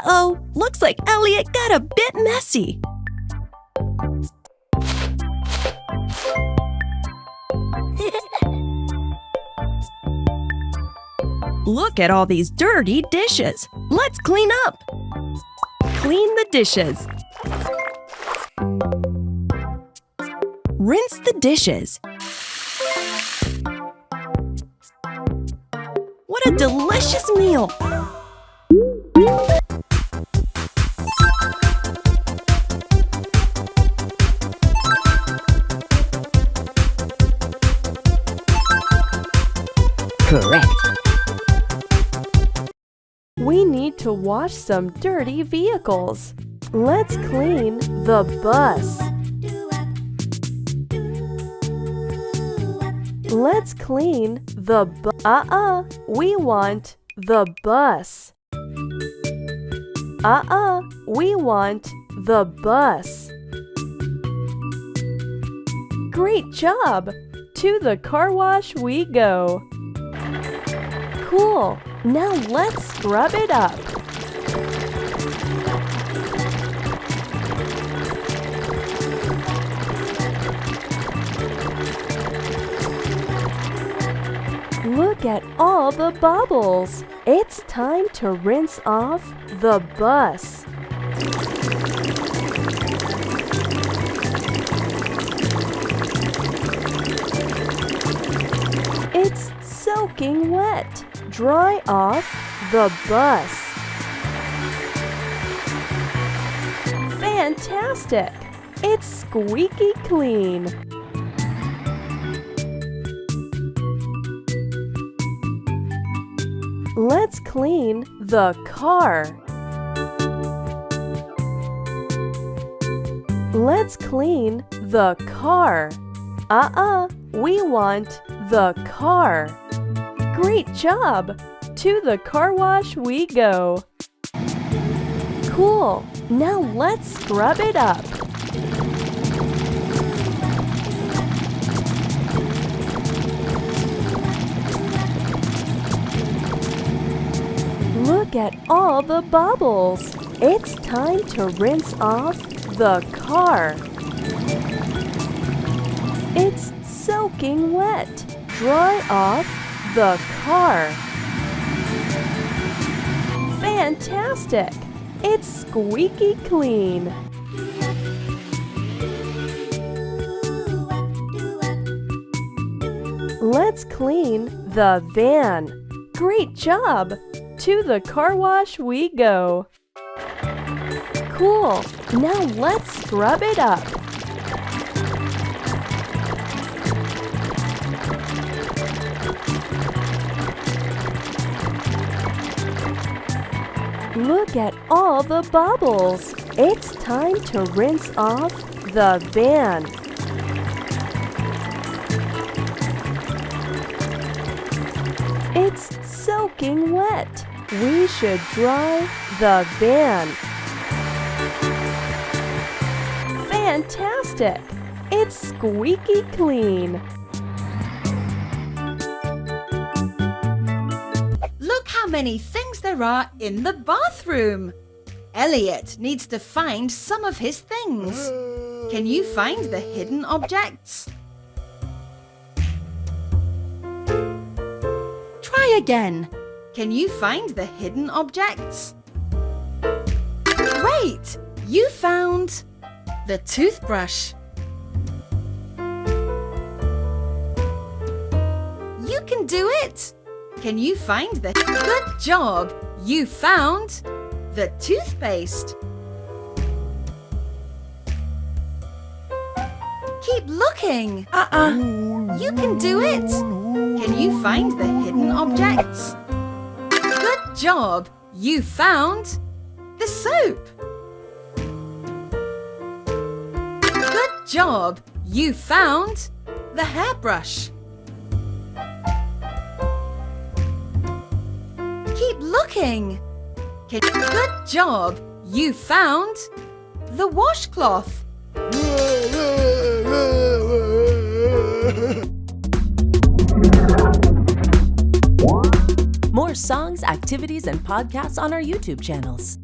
Uh-oh, looks like Elliot got a bit messy. Look at all these dirty dishes. Let's clean up. Clean the dishes. Rinse the dishes. What a delicious meal! Correct. We need to wash some dirty vehicles. Let's clean the bus. Let's clean the we want the bus. We want the bus. Great job! To the car wash we go. Cool! Now let's scrub it up. Look at all the bubbles. It's time to rinse off the bus. It's soaking wet. Dry off the bus. Fantastic! It's squeaky clean. Let's clean the car. Let's clean the car. We want the car. Great job! To the car wash we go. Cool! Now let's scrub it up. Look at all the bubbles. It's time to rinse off the car. It's soaking wet. Dry off the car. Fantastic! It's squeaky clean. Let's clean the van. Great job! To the car wash we go. Cool! Now let's scrub it up. Look at all the bubbles. It's time to rinse off the van. It's soaking wet. We should dry the van. Fantastic! It's squeaky clean. Look how many things there are in the bathroom. Elliot needs to find some of his things. Can you find the hidden objects? Try again. Can you find the hidden objects? Great! You found the toothbrush. You can do it! Can you find the... Good job! You found the toothpaste. Keep looking! You can do it! Can you find the hidden objects? Good job! You found the soap. Good job! You found the hairbrush. Keep looking. Good job! You found the washcloth. More songs, activities, and podcasts on our YouTube channels.